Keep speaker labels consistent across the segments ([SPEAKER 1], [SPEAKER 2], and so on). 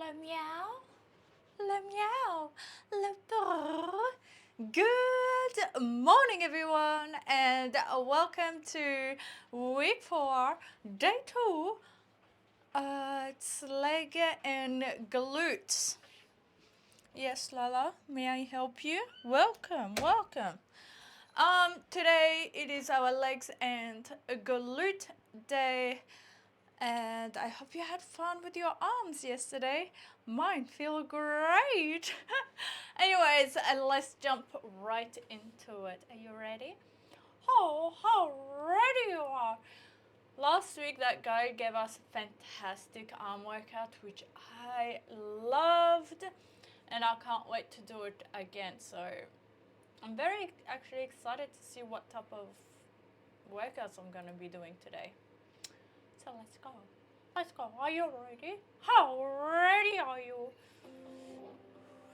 [SPEAKER 1] Le meow, le meow, le brrr. Good morning, everyone, and welcome to week 4, day 2. It's leg and glutes. Yes, Lala, may I help you? Welcome, welcome. Today it is our legs and glute day. And I hope you had fun with your arms yesterday. Mine feel great. Anyways, let's jump right into it. Are you ready? Oh, how ready you are. Last week, that guy gave us a fantastic arm workout, which I loved. And I can't wait to do it again. So I'm very actually excited to see what type of workouts I'm going to be doing today. So let's go. Let's go. Are you ready? How ready are you?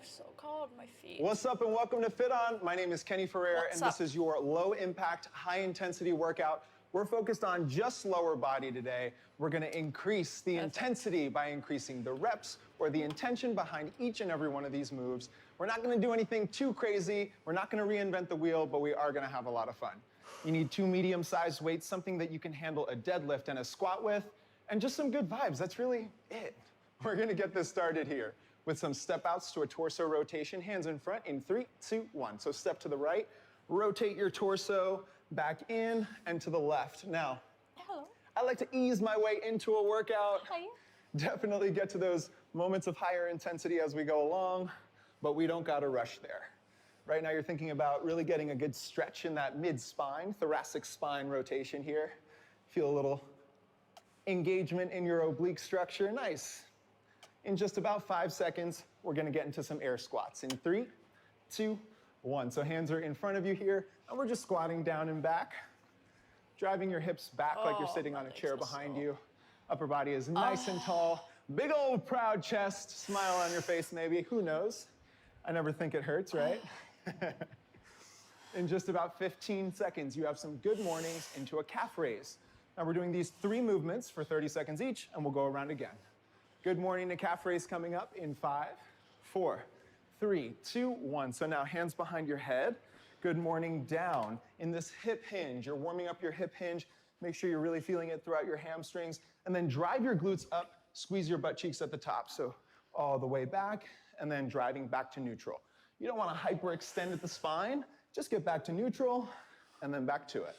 [SPEAKER 1] So cold, my feet.
[SPEAKER 2] What's up and welcome to Fit On. My name is Kenny Ferrer
[SPEAKER 1] What's
[SPEAKER 2] and
[SPEAKER 1] up?
[SPEAKER 2] this is your low impact, high intensity workout. We're focused on just lower body today. We're gonna increase the intensity by increasing the reps or the intention behind each and every one of these moves. We're not gonna do anything too crazy. We're not gonna reinvent the wheel, but we are gonna have a lot of fun. You need 2 medium-sized weights, something that you can handle a deadlift and a squat with, and just some good vibes. That's really it. We're gonna get this started here with some step outs to a torso rotation, hands in front in 3, 2, 1. So step to the right, rotate your torso back in and to the left. Now,
[SPEAKER 1] Hello.
[SPEAKER 2] I like to ease my way into a workout.
[SPEAKER 1] Hi.
[SPEAKER 2] Definitely get to those moments of higher intensity as we go along, but we don't gotta rush there. Right now you're thinking about really getting a good stretch in that mid-spine, thoracic spine rotation here. Feel a little engagement in your oblique structure. Nice. In just about 5 seconds, we're gonna get into some air squats in 3, 2, 1. So hands are in front of you here, and we're just squatting down and back, driving your hips back like you're sitting on a chair behind you. Upper body is nice and tall. Big old proud chest, smile on your face maybe, who knows? I never think it hurts, right? In just about 15 seconds, you have some good mornings into a calf raise. Now we're doing these 3 movements for 30 seconds each, and we'll go around again. Good morning to calf raise coming up in 5, 4, 3, 2, 1. So now hands behind your head. Good morning down in this hip hinge. You're warming up your hip hinge. Make sure you're really feeling it throughout your hamstrings. And then drive your glutes up, squeeze your butt cheeks at the top. So all the way back, and then driving back to neutral. You don't want to hyperextend at the spine. Just get back to neutral, and then back to it.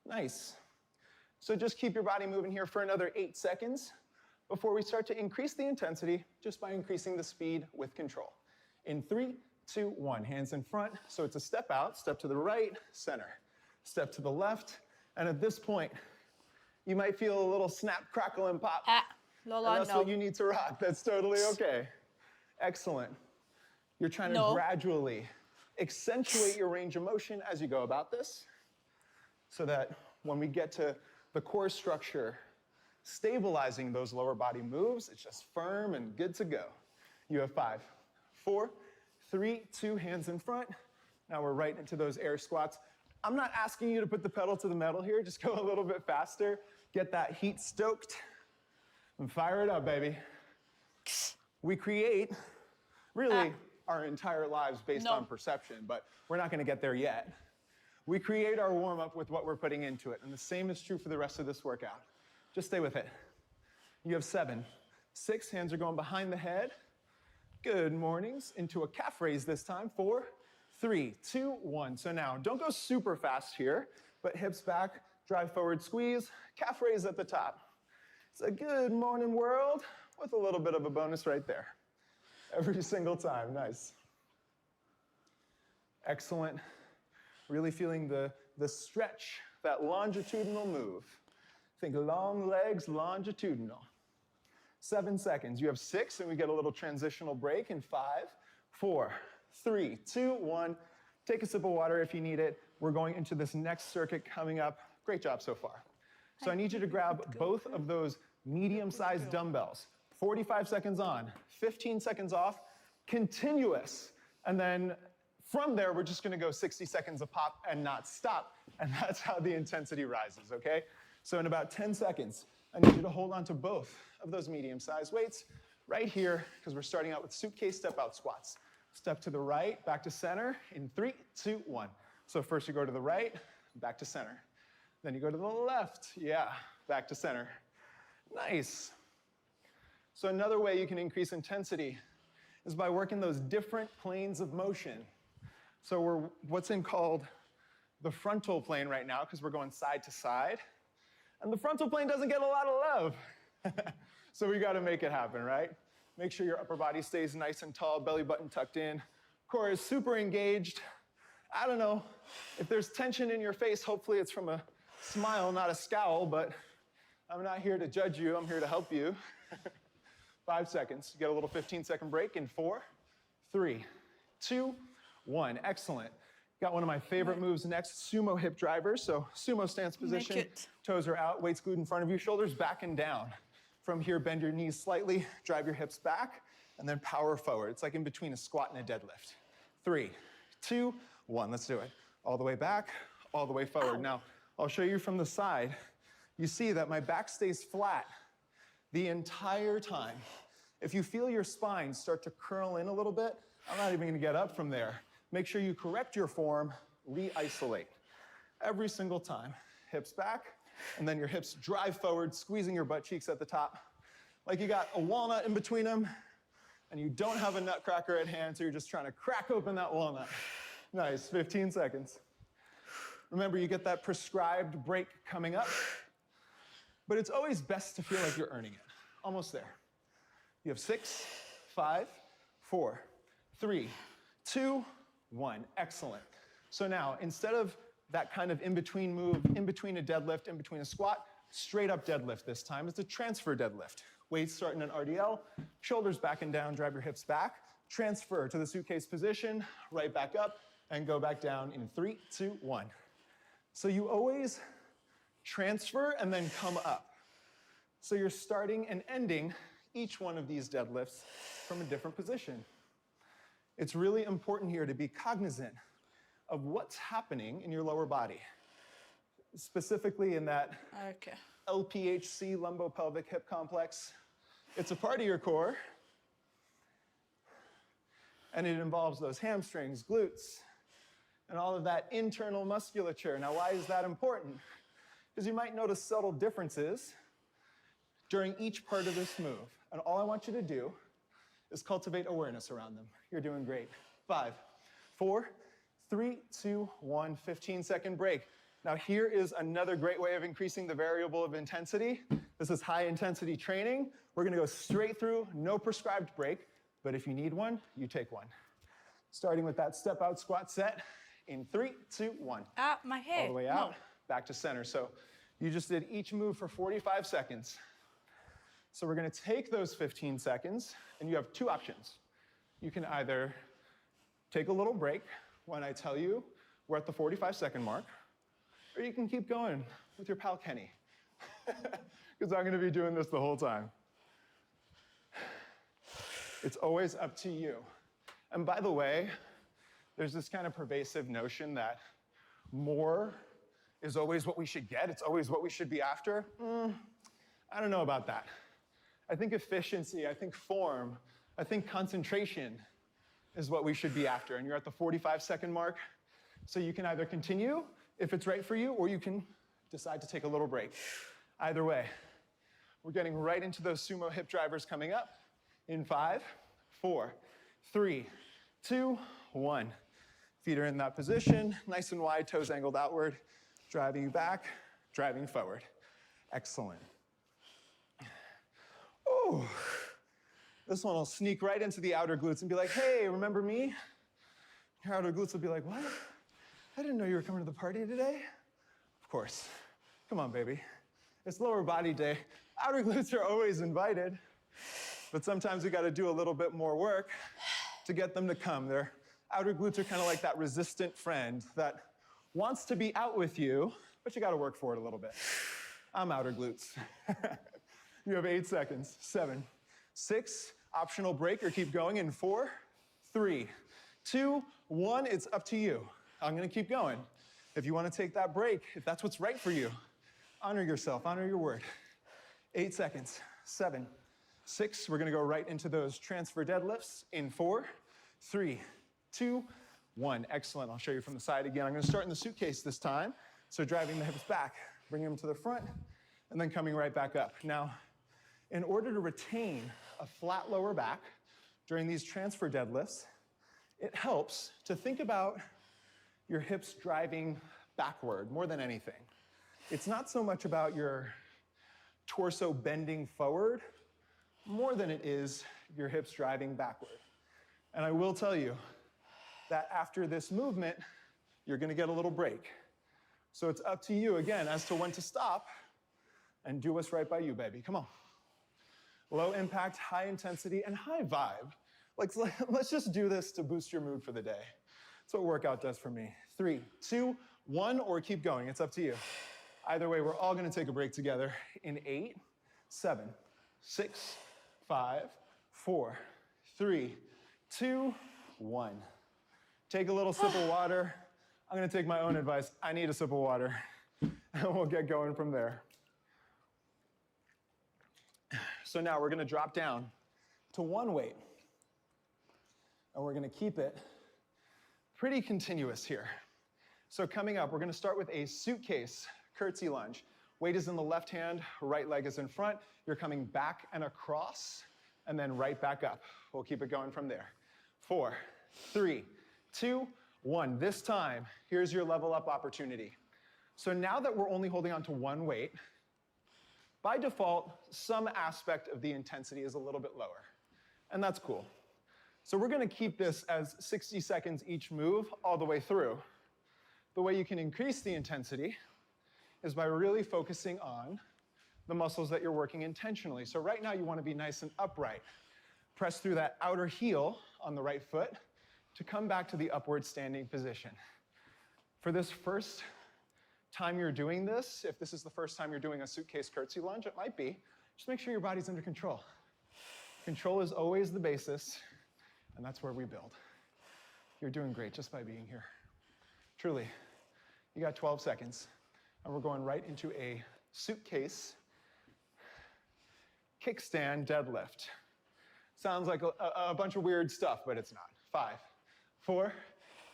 [SPEAKER 2] Nice. So just keep your body moving here for another 8 seconds before we start to increase the intensity just by increasing the speed with control. In 3, 2, 1, hands in front. So it's a step out, step to the right, center. Step to the left, and at this point, you might feel a little snap, crackle, and pop.
[SPEAKER 1] Lola,
[SPEAKER 2] And that's what you need to rock. That's totally okay. Excellent. You're trying to gradually accentuate your range of motion as you go about this so that when we get to the core structure, stabilizing those lower body moves, it's just firm and good to go. You have 5, 4, 3, 2, hands in front. Now we're right into those air squats. I'm not asking you to put the pedal to the metal here, just go a little bit faster, get that heat stoked, and fire it up, baby. We create, really, our entire lives based on perception, but we're not gonna get there yet. We create our warm-up with what we're putting into it, and the same is true for the rest of this workout. Just stay with it. You have 7, 6, hands are going behind the head. Good mornings, into a calf raise this time. 4, 3, 2, 1. So now, don't go super fast here, but hips back, drive forward, squeeze, calf raise at the top. It's a good morning world with a little bit of a bonus right there. Every single time, nice. Excellent. Really feeling the stretch, that longitudinal move. Think long legs, longitudinal. 7 seconds. You have 6, and we get a little transitional break in 5, 4, 3, 2, 1. Take a sip of water if you need it. We're going into this next circuit coming up. Great job so far. So I need you to grab both of those medium-sized dumbbells. 45 seconds on, 15 seconds off, continuous. And then from there, we're just gonna go 60 seconds a pop and not stop. And that's how the intensity rises, okay? So in about 10 seconds, I need you to hold on to both of those medium-sized weights. right here, because we're starting out with suitcase step-out squats. Step to the right, back to center in 3, 2, 1. So first you go to the right, back to center. Then you go to the left, yeah, back to center. Nice. So another way you can increase intensity is by working those different planes of motion. So we're what's called the frontal plane right now, because we're going side to side. And the frontal plane doesn't get a lot of love. So we gotta make it happen, right? Make sure your upper body stays nice and tall, belly button tucked in. Core is super engaged. I don't know, if there's tension in your face, hopefully it's from a smile, not a scowl, but I'm not here to judge you, I'm here to help you. 5 seconds, you get a little 15-second break in 4, 3, 2, 1, excellent. Got one of my favorite moves next, sumo hip drivers. So sumo stance position, toes are out, weights glued in front of you, shoulders back and down. From here, bend your knees slightly, drive your hips back, and then power forward. It's like in between a squat and a deadlift. 3, 2, 1, let's do it. All the way back, all the way forward. Ow. Now, I'll show you from the side. You see that my back stays flat the entire time. If you feel your spine start to curl in a little bit, I'm not even gonna get up from there. Make sure you correct your form, re-isolate. Every single time, hips back, and then your hips drive forward, squeezing your butt cheeks at the top, like you got a walnut in between them, and you don't have a nutcracker at hand, so you're just trying to crack open that walnut. Nice, 15 seconds. Remember, you get that prescribed break coming up, but it's always best to feel like you're earning it. Almost there. You have 6, 5, 4, 3, 2, 1. Excellent. So now, instead of that kind of in-between move, in between a deadlift, in between a squat, straight up deadlift this time. It's a transfer deadlift. Weights start in an RDL, shoulders back and down, drive your hips back, transfer to the suitcase position, right back up, and go back down in 3, 2, 1. So you always transfer and then come up. So you're starting and ending each one of these deadlifts from a different position. It's really important here to be cognizant of what's happening in your lower body, specifically in that LPHC, lumbopelvic hip complex. It's a part of your core, and it involves those hamstrings, glutes, and all of that internal musculature. Now, why is that important? Because you might notice subtle differences during each part of this move. And all I want you to do is cultivate awareness around them. You're doing great. 5, 4, 3, 2, 1, 15-second break. Now here is another great way of increasing the variable of intensity. This is high intensity training. We're gonna go straight through, no prescribed break, but if you need one, you take one. Starting with that step out squat set in 3, 2, 1.
[SPEAKER 1] Out my head.
[SPEAKER 2] All the way out, back to center. So you just did each move for 45 seconds. So we're gonna take those 15 seconds, and you have 2 options. You can either take a little break when I tell you we're at the 45-second mark, or you can keep going with your pal Kenny, because I'm gonna be doing this the whole time. It's always up to you. And by the way, there's this kind of pervasive notion that more is always what we should get, it's always what we should be after. I don't know about that. I think efficiency, I think form, I think concentration is what we should be after. And you're at the 45-second mark, so you can either continue if it's right for you, or you can decide to take a little break. Either way, we're getting right into those sumo hip drivers coming up in 5, 4, 3, 2, 1. Feet are in that position, nice and wide, toes angled outward, driving you back, driving forward. Excellent. Ooh. This one will sneak right into the outer glutes and be like, hey, remember me? Your outer glutes will be like, what? I didn't know you were coming to the party today. Of course. Come on, baby. It's lower body day. Outer glutes are always invited, but sometimes we gotta do a little bit more work to get them to come. Their outer glutes are kind of like that resistant friend that wants to be out with you, but you gotta work for it a little bit. I'm outer glutes. You have 8 seconds. 7, 6, optional break or keep going in 4, 3, 2, 1. It's up to you. I'm gonna keep going. If you wanna take that break, if that's what's right for you, honor yourself, honor your word. 8 seconds. 7, 6. We're gonna go right into those transfer deadlifts in 4, 3, 2, 1. Excellent. I'll show you from the side again. I'm gonna start in the suitcase this time. So driving the hips back, bringing them to the front, and then coming right back up. Now, in order to retain a flat lower back during these transfer deadlifts, it helps to think about your hips driving backward more than anything. It's not so much about your torso bending forward more than it is your hips driving backward. And I will tell you that after this movement, you're gonna get a little break. So it's up to you again as to when to stop and do what's right by you, baby. Come on. Low impact, high intensity, and high vibe. Like, let's just do this to boost your mood for the day. That's what workout does for me. 3, 2, 1, or keep going. It's up to you. Either way, we're all gonna take a break together in 8, 7, 6, 5, 4, 3, 2, 1. Take a little sip of water. I'm gonna take my own advice. I need a sip of water, and we'll get going from there. So now we're gonna drop down to 1 weight, and we're gonna keep it pretty continuous here. So coming up, we're gonna start with a suitcase curtsy lunge. Weight is in the left hand, right leg is in front. You're coming back and across, and then right back up. We'll keep it going from there. 4, 3, 2, 1. This time, here's your level up opportunity. So now that we're only holding on to 1 weight, by default, some aspect of the intensity is a little bit lower, and that's cool. So we're gonna keep this as 60 seconds each move all the way through. The way you can increase the intensity is by really focusing on the muscles that you're working intentionally. So right now you wanna be nice and upright. Press through that outer heel on the right foot to come back to the upward standing position. For this first time you're doing this, if this is the first time you're doing a suitcase curtsy lunge, it might be, just make sure your body's under control. Control is always the basis, and that's where we build. You're doing great just by being here. Truly, you got 12 seconds, and we're going right into a suitcase kickstand deadlift. Sounds like a bunch of weird stuff, but it's not. 5, 4,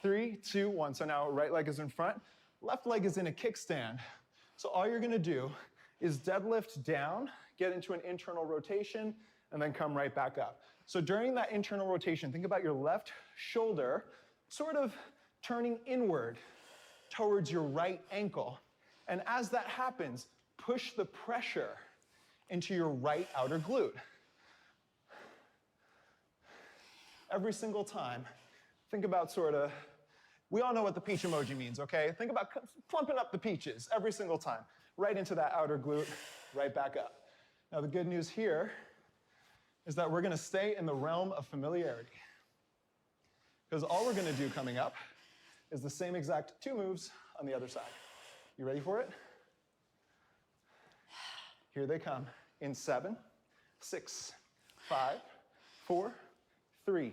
[SPEAKER 2] 3, 2, 1. So now right leg is in front, left leg is in a kickstand. So all you're gonna do is deadlift down, get into an internal rotation, and then come right back up. So during that internal rotation, think about your left shoulder sort of turning inward towards your right ankle. And as that happens, push the pressure into your right outer glute. Every single time, think about we all know what the peach emoji means, okay? Think about plumping up the peaches every single time, right into that outer glute, right back up. Now the good news here is that we're gonna stay in the realm of familiarity, because all we're gonna do coming up is the same exact 2 moves on the other side. You ready for it? Here they come in 7, 6, 5, 4, 3,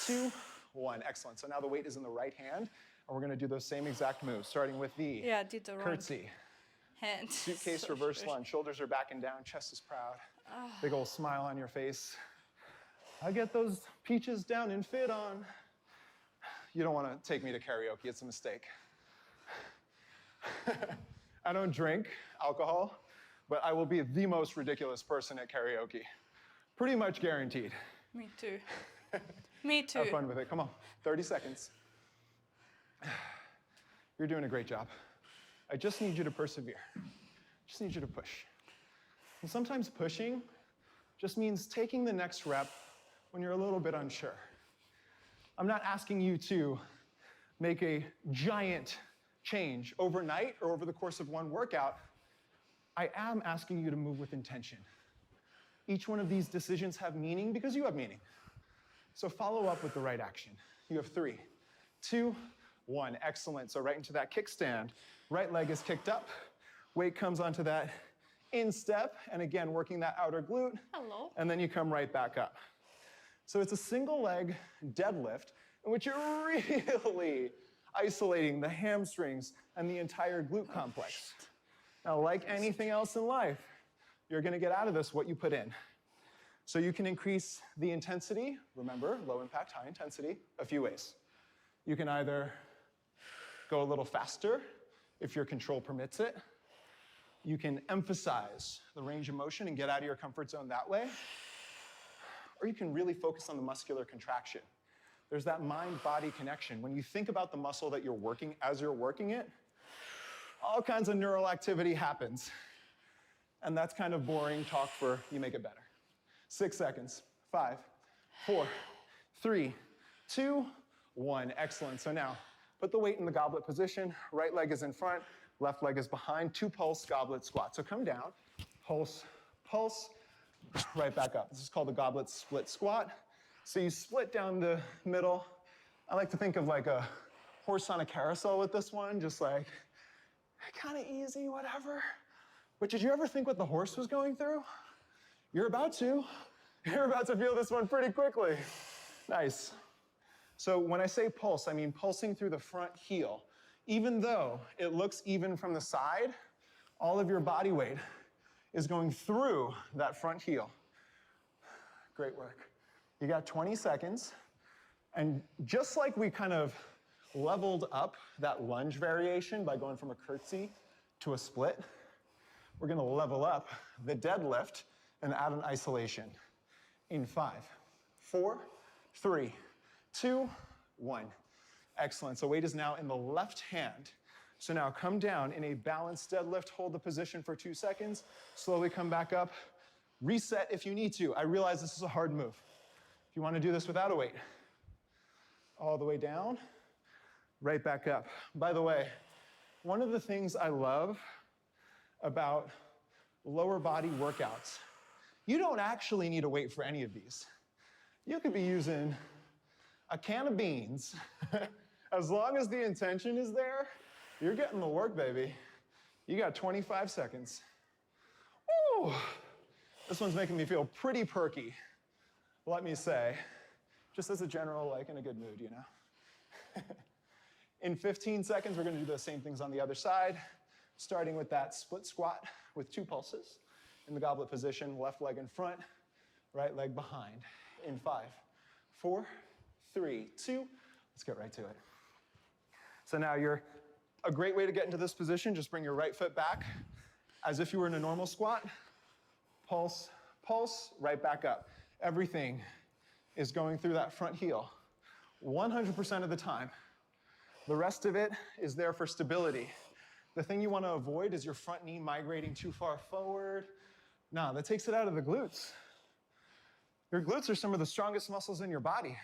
[SPEAKER 2] 2, 1. Excellent. So now the weight is in the right hand, and we're gonna do those same exact moves, starting with the curtsy.
[SPEAKER 1] Hand.
[SPEAKER 2] Suitcase
[SPEAKER 1] So
[SPEAKER 2] reverse
[SPEAKER 1] good.
[SPEAKER 2] lunge. Shoulders are back and down, chest is proud. Big old smile on your face. I get those peaches down and fit on. You don't wanna take me to karaoke, it's a mistake. I don't drink alcohol, but I will be the most ridiculous person at karaoke. Pretty much guaranteed.
[SPEAKER 1] Me too. Me too.
[SPEAKER 2] Have fun with it. Come on, 30 seconds. You're doing a great job. I just need you to persevere. Just need you to push. And sometimes pushing just means taking the next rep when you're a little bit unsure. I'm not asking you to make a giant change overnight or over the course of one workout. I am asking you to move with intention. Each one of these decisions have meaning because you have meaning. So follow up with the right action. You have 3, 2, 1. Excellent. So right into that kickstand. Right leg is kicked up. Weight comes onto that instep, and again, working that outer glute.
[SPEAKER 1] Hello.
[SPEAKER 2] And then you come right back up. So it's a single leg deadlift in which you're really isolating the hamstrings and the entire glute complex. Now, like anything else in life, you're gonna get out of this what you put in. So you can increase the intensity, remember, low impact, high intensity, a few ways. You can either go a little faster if your control permits it. You can emphasize the range of motion and get out of your comfort zone that way. Or you can really focus on the muscular contraction. There's that mind-body connection. When you think about the muscle that you're working as you're working it, all kinds of neural activity happens. And that's kind of boring talk for you make it better. 6 seconds. 5, 4, 3, 2, 1. Excellent. So now, put the weight in the goblet position. Right leg is in front, left leg is behind. 2 pulse goblet squat. So come down, pulse, pulse, right back up. This is called the goblet split squat. So you split down the middle. I like to think of like a horse on a carousel with this one, just like kind of easy, whatever. But did you ever think what the horse was going through? You're about to. You're about to feel this one pretty quickly. Nice. So when I say pulse, I mean pulsing through the front heel. Even though it looks even from the side, all of your body weight is going through that front heel. Great work. You got 20 seconds. And just like we kind of leveled up that lunge variation by going from a curtsy to a split, we're gonna level up the deadlift and add an isolation in 5, 4, 3, 2, 1. Excellent. So weight is now in the left hand. So now come down in a balanced deadlift, hold the position for 2 seconds, slowly come back up, reset if you need to. I realize this is a hard move. If you want to do this without a weight, all the way down, right back up. By the way, one of the things I love about lower body workouts, you don't actually need a weight for any of these. You could be using a can of beans. As long as the intention is there, you're getting the work, baby. You got 25 seconds. Woo! This one's making me feel pretty perky, let me say, just as a general, like in a good mood, you know? In 15 seconds, we're gonna do the same things on the other side, starting with that split squat with 2 pulses in the goblet position, left leg in front, right leg behind. In 5, 4, 3, 2, let's get right to it. So now a great way to get into this position, just bring your right foot back as if you were in a normal squat. Pulse, pulse, right back up. Everything is going through that front heel 100% of the time. The rest of it is there for stability. The thing you want to avoid is your front knee migrating too far forward. No, that takes it out of the glutes. Your glutes are some of the strongest muscles in your body.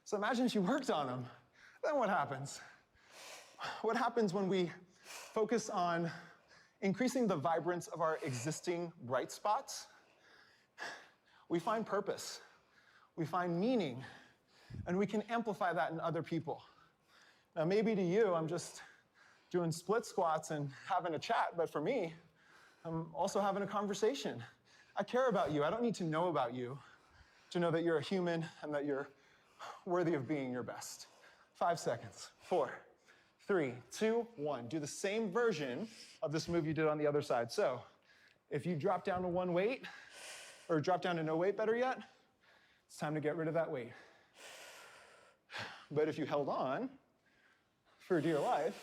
[SPEAKER 2] So imagine if you worked on them. Then what happens? What happens when we focus on increasing the vibrance of our existing bright spots? We find purpose, we find meaning, and we can amplify that in other people. Now, maybe to you, I'm just doing split squats and having a chat, but for me, I'm also having a conversation. I care about you. I don't need to know about you to know that you're a human and that you're worthy of being your best. 5 seconds. 4, 3, 2, 1. Do the same version of this move you did on the other side. So if you drop down to 1 weight, or drop down to no weight, better yet, it's time to get rid of that weight. But if you held on for dear life,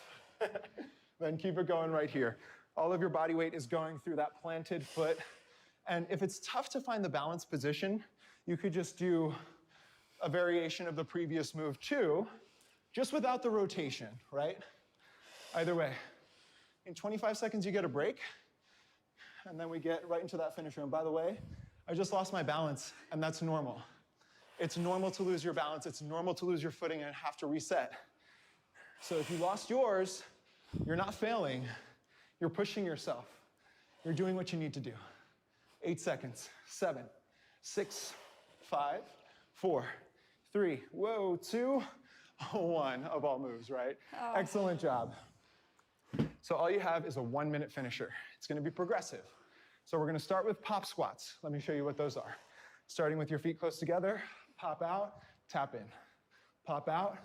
[SPEAKER 2] then keep it going right here. All of your body weight is going through that planted foot. And if it's tough to find the balanced position, you could just do a variation of the previous move too, just without the rotation, right? Either way. In 25 seconds, you get a break, and then we get right into that finisher. And by the way, I just lost my balance, and that's normal. It's normal to lose your balance. It's normal to lose your footing and have to reset. So if you lost yours, you're not failing. You're pushing yourself. You're doing what you need to do. 8 seconds. 7, 6, 5, 4, 3, 2, 1 of all moves, right? Oh. Excellent job. So all you have is a 1-minute finisher. It's gonna be progressive. So we're gonna start with pop squats. Let me show you what those are. Starting with your feet close together, pop out, tap in. Pop out,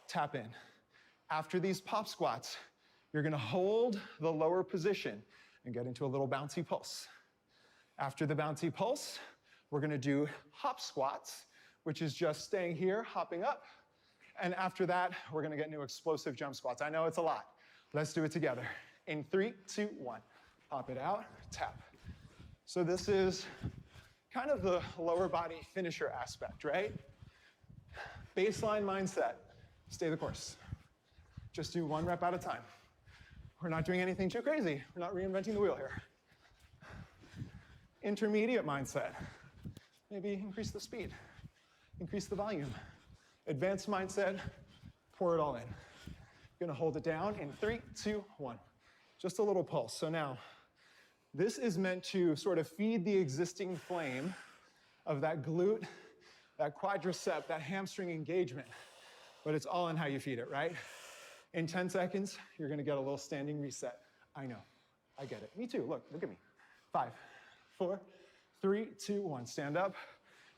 [SPEAKER 2] tap in. After these pop squats, you're gonna hold the lower position and get into a little bouncy pulse. After the bouncy pulse, we're gonna do hop squats, which is just staying here, hopping up. And after that, we're gonna get into explosive jump squats. I know it's a lot. Let's do it together. In 3, 2, 1. Pop it out, tap. So this is kind of the lower body finisher aspect, right? Baseline mindset, stay the course. Just do 1 rep at a time. We're not doing anything too crazy. We're not reinventing the wheel here. Intermediate mindset, maybe increase the speed, increase the volume. Advanced mindset, pour it all in. Gonna hold it down in 3, 2, 1. Just a little pulse. So now, this is meant to sort of feed the existing flame of that glute, that quadricep, that hamstring engagement. But it's all in how you feed it, right? In 10 seconds, you're gonna get a little standing reset. I know, I get it. Me too, look at me. 5, 4, 3, 2, 1. Stand up,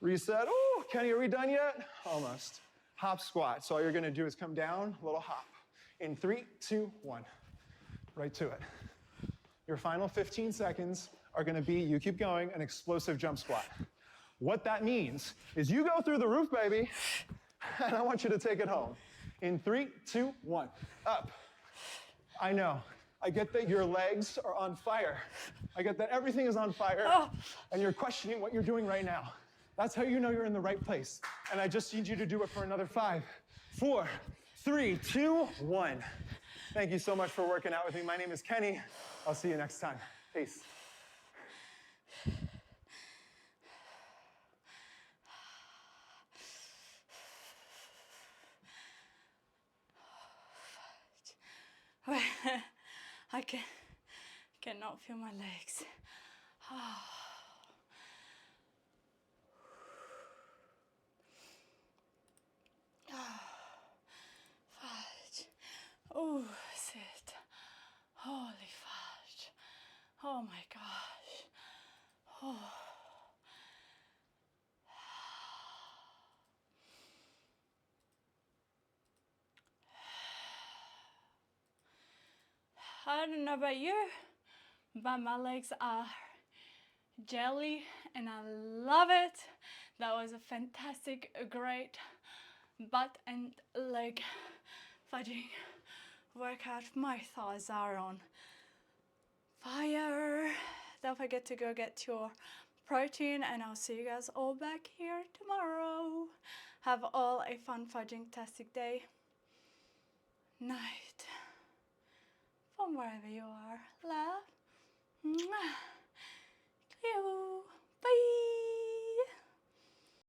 [SPEAKER 2] reset. Oh, Kenny, are we done yet? Almost. Hop squat. So all you're gonna do is come down, a little hop. In 3, 2, 1. Right to it. Your final 15 seconds are gonna be, you keep going, an explosive jump squat. What that means is you go through the roof, baby, and I want you to take it home. In 3, 2, 1, up. I know, I get that your legs are on fire. I get that everything is on fire, and you're questioning what you're doing right now. That's how you know you're in the right place. And I just need you to do it for another 5, 4, 3, 2, 1. Thank you so much for working out with me. My name is Kenny. I'll see you next time. Peace.
[SPEAKER 1] I cannot feel my legs. Fudge. Oh, sit. Holy fudge. Oh my gosh. Oh. I don't know about you, but my legs are jelly and I love it. That was a fantastic, great butt and leg fudging workout. My thighs are on fire. Don't forget to go get your protein and I'll see you guys all back here tomorrow. Have all a fun fudging-tastic day. Night. From wherever you are. Love. Mwah. Cleo. Bye.